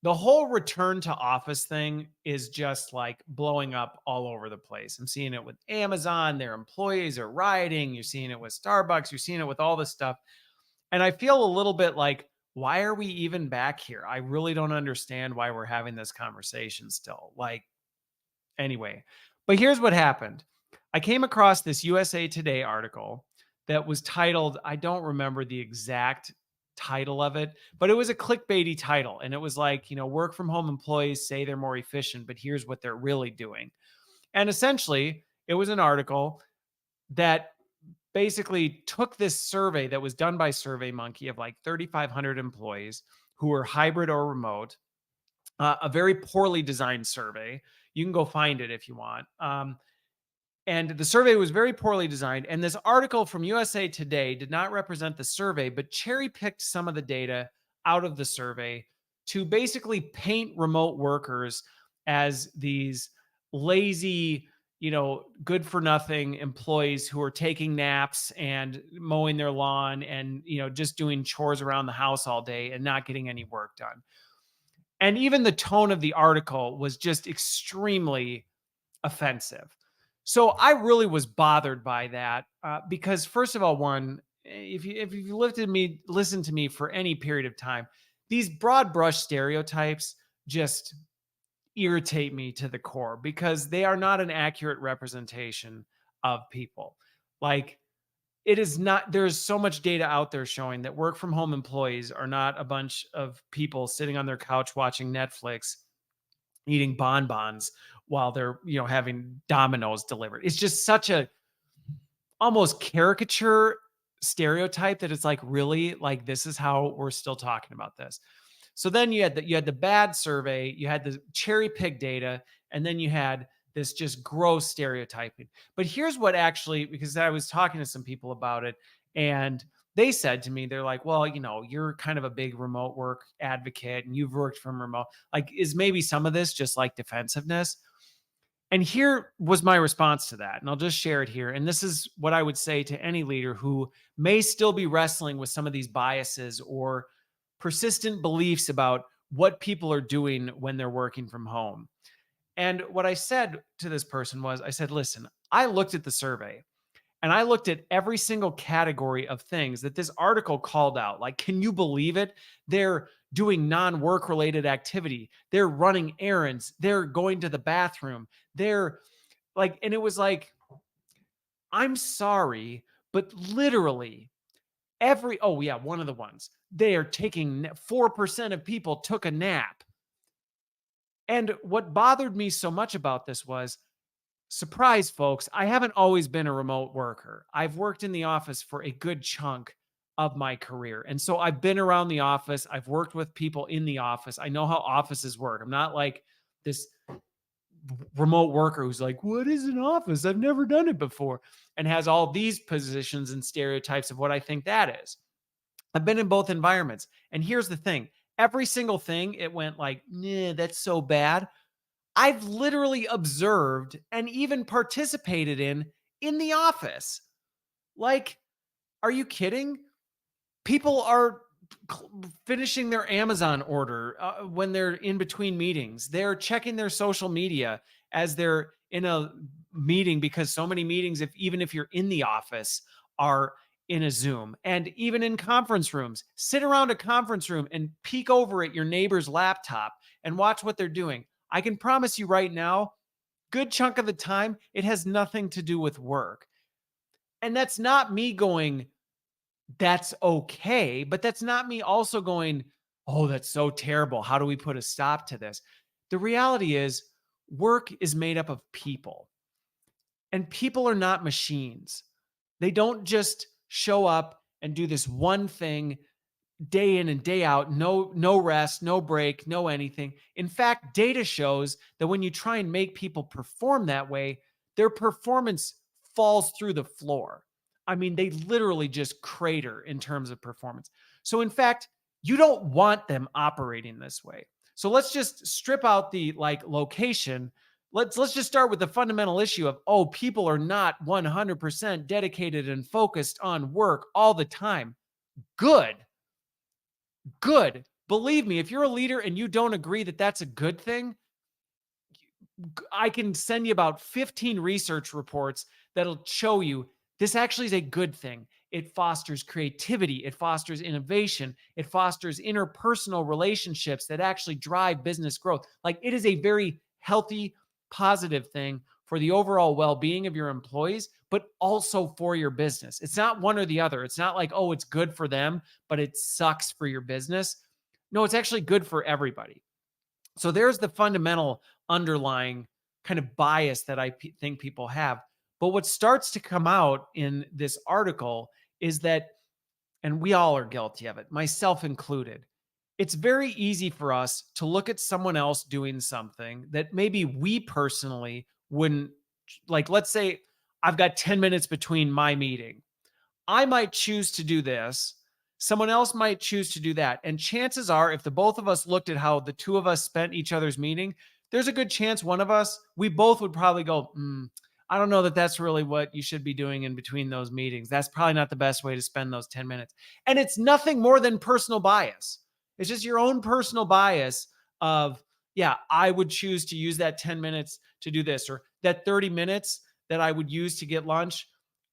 The whole return to office thing is just like blowing up all over the place. I'm seeing it with Amazon, their employees are rioting. You're seeing it with Starbucks, you're seeing it with all this stuff. And I feel a little bit like, why are we even back here? I really don't understand why we're having this conversation still. Like, anyway, but here's what happened. I came across this USA Today article that was titled, I don't remember the exact title of it, but it was a clickbaity title. And it was like, work from home employees say they're more efficient, but here's what they're really doing. And essentially, it was an article that basically took this survey that was done by SurveyMonkey of like 3,500 employees who were hybrid or remote, a very poorly designed survey. You can go find it if you want. And the survey was very poorly designed. And this article from USA Today did not represent the survey, but cherry picked some of the data out of the survey to basically paint remote workers as these lazy, good for nothing employees who are taking naps and mowing their lawn and, just doing chores around the house all day and not getting any work done. And even the tone of the article was just extremely offensive. So I really was bothered by that because, first of all, one, if you listen to me for any period of time, these broad brush stereotypes just irritate me to the core because they are not an accurate representation of people. Like, it is not, there's so much data out there showing that work from home employees are not a bunch of people sitting on their couch watching Netflix, eating bonbons while they're, having Domino's delivered. It's just such a almost caricature stereotype that it's like, really, like, this is how we're still talking about this. So then you had the bad survey, you had the cherry pick data, and then you had this just gross stereotyping. But here's what actually, because I was talking to some people about it, and they said to me, they're like, well, you're kind of a big remote work advocate and you've worked from remote. Like, is maybe some of this just like defensiveness? And here was my response to that. And I'll just share it here. And this is what I would say to any leader who may still be wrestling with some of these biases or persistent beliefs about what people are doing when they're working from home. And what I said to this person was, I said, listen, I looked at the survey and I looked at every single category of things that this article called out. Like, can you believe it? They're doing non-work related activity. They're running errands. They're going to the bathroom. They're like, and it was like, I'm sorry, but literally oh yeah, one of the ones, they are taking 4% of people took a nap. And what bothered me so much about this was, surprise, folks, I haven't always been a remote worker. I've worked in the office for a good chunk of my career. And so I've been around the office. I've worked with people in the office. I know how offices work. I'm not like this remote worker who's like, what is an office? I've never done it before, and has all these positions and stereotypes of what I think that is. I've been in both environments. And here's the thing, every single thing, it went like, nah, that's so bad. I've literally observed and even participated in the office. Like, are you kidding? People are finishing their Amazon order when they're in between meetings. They're checking their social media as they're in a meeting, because so many meetings, even if you're in the office, are in a Zoom. And even in conference rooms, sit around a conference room and peek over at your neighbor's laptop and watch what they're doing. I can promise you right now, good chunk of the time, it has nothing to do with work. And that's not me going, that's okay. But that's not me also going, oh, that's so terrible. How do we put a stop to this? The reality is, work is made up of people, and people are not machines. They don't just show up and do this one thing day in and day out, no rest, no break, no anything. In fact, data shows that when you try and make people perform that way, their performance falls through the floor. I mean, they literally just crater in terms of performance. So in fact, you don't want them operating this way. So let's just strip out the location. Let's just start with the fundamental issue of, oh, people are not 100% dedicated and focused on work all the time. Good. Believe me, if you're a leader and you don't agree that that's a good thing, I can send you about 15 research reports that'll show you this actually is a good thing. It fosters creativity, it fosters innovation, it fosters interpersonal relationships that actually drive business growth. Like, it is a very healthy, positive thing for the overall well being of your employees, but also for your business. It's not one or the other. It's not like, oh, it's good for them, but it sucks for your business. No, it's actually good for everybody. So there's the fundamental underlying kind of bias that think people have. But what starts to come out in this article is that, and we all are guilty of it, myself included, it's very easy for us to look at someone else doing something that maybe we personally wouldn't. Like, let's say I've got 10 minutes between my meeting. I might choose to do this. Someone else might choose to do that. And chances are, if the both of us looked at how the two of us spent each other's meeting, there's a good chance one of us, we both would probably go, I don't know that that's really what you should be doing in between those meetings. That's probably not the best way to spend those 10 minutes. And it's nothing more than personal bias. It's just your own personal bias of, yeah, I would choose to use that 10 minutes to do this, or that 30 minutes that I would use to get lunch.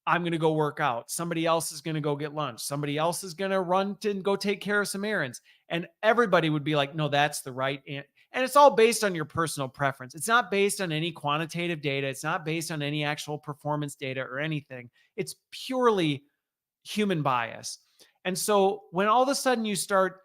I'm going to go work out. Somebody else is going to go get lunch. Somebody else is going to run to and go take care of some errands. And everybody would be like, no, that's the right. And it's all based on your personal preference. It's not based on any quantitative data. It's not based on any actual performance data or anything. It's purely human bias. And so when all of a sudden you start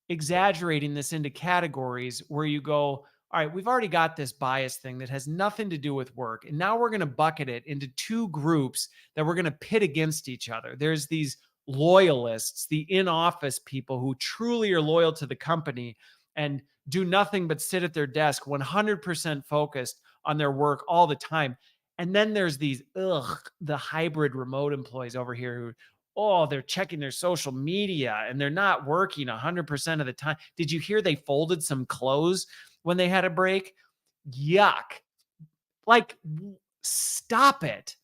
exaggerating this into categories where you go, all right, we've already got this bias thing that has nothing to do with work. And now we're going to bucket it into two groups that we're going to pit against each other. There's these loyalists, the in office people who truly are loyal to the company and do nothing but sit at their desk 100% focused on their work all the time. And then there's these, the hybrid remote employees over here who, oh, they're checking their social media and they're not working 100% of the time. Did you hear they folded some clothes when they had a break? Yuck. Like, stop it.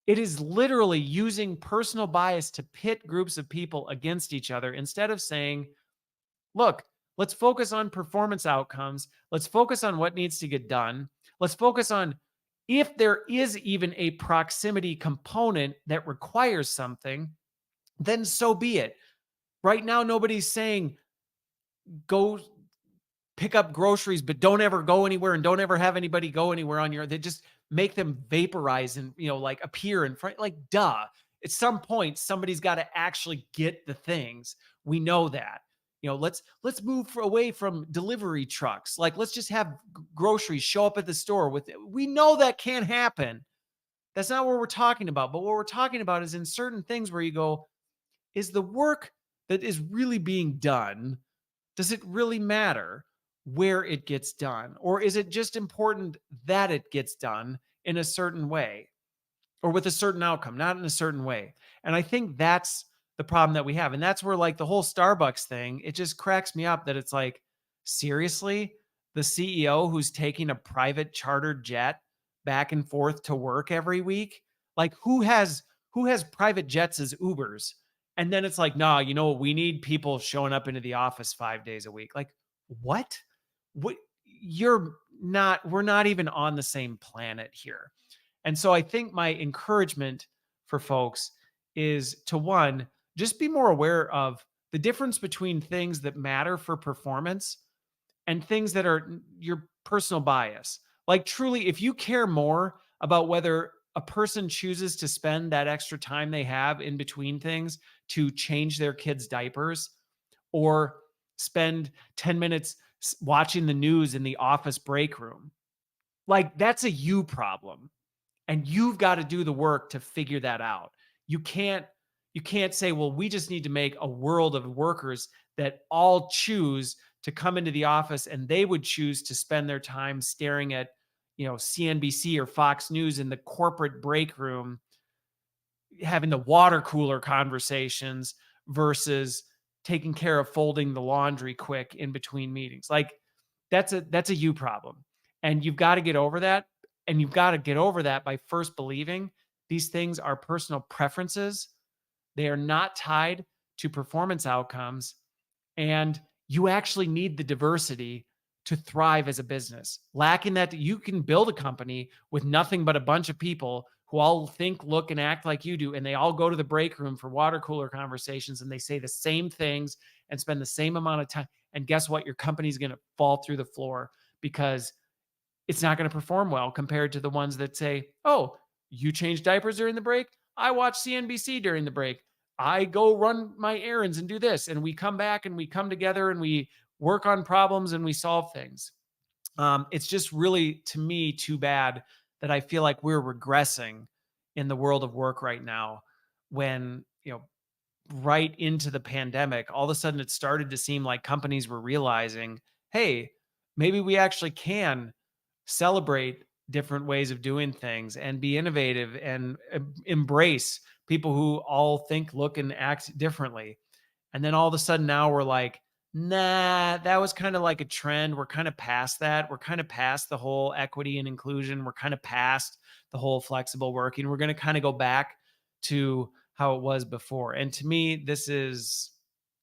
It is literally using personal bias to pit groups of people against each other instead of saying, look, let's focus on performance outcomes. Let's focus on what needs to get done. Let's focus on if there is even a proximity component that requires something, then so be it. Right now, nobody's saying go pick up groceries, but don't ever go anywhere and don't ever have anybody go anywhere on your, they just make them vaporize and, like appear in front, like, duh. At some point, somebody's got to actually get the things. We know that. Let's move away from delivery trucks. Like, let's just have groceries show up at the store with it. We know that can't happen. That's not what we're talking about. But what we're talking about is in certain things where you go, is the work that is really being done, does it really matter where it gets done? Or is it just important that it gets done in a certain way or with a certain outcome, not in a certain way? And I think that's the problem that we have. And that's where, like, the whole Starbucks thing, it just cracks me up that it's like, seriously, the CEO who's taking a private chartered jet back and forth to work every week, like, who has private jets as Ubers? And then it's like, nah, we need people showing up into the office 5 days a week. Like, what? What? We're not even on the same planet here. And so I think my encouragement for folks is to, one, just be more aware of the difference between things that matter for performance and things that are your personal bias. Like, truly, if you care more about whether a person chooses to spend that extra time they have in between things to change their kids' diapers or spend 10 minutes watching the news in the office break room, like, that's a you problem. And you've got to do the work to figure that out. You can't say, well, we just need to make a world of workers that all choose to come into the office and they would choose to spend their time staring at, CNBC or Fox News in the corporate break room, having the water cooler conversations versus taking care of folding the laundry quick in between meetings. Like, that's a you problem. And you've got to get over that. And you've got to get over that by first believing these things are personal preferences. They are not tied to performance outcomes. And you actually need the diversity to thrive as a business. Lacking that, you can build a company with nothing but a bunch of people who all think, look, and act like you do. And they all go to the break room for water cooler conversations and they say the same things and spend the same amount of time. And guess what? Your company's going to fall through the floor because it's not going to perform well compared to the ones that say, oh, you change diapers during the break. I watch CNBC during the break. I go run my errands and do this. And we come back and we come together and we work on problems and we solve things. It's just really, to me, too bad that I feel like we're regressing in the world of work right now when, right into the pandemic, all of a sudden it started to seem like companies were realizing, hey, maybe we actually can celebrate different ways of doing things and be innovative and embrace people who all think, look, and act differently. And then all of a sudden now we're like, nah, that was kind of like a trend. We're kind of past that. We're kind of past the whole equity and inclusion. We're kind of past the whole flexible working. We're going to kind of go back to how it was before. And to me,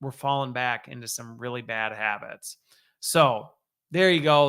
we're falling back into some really bad habits. So there you go.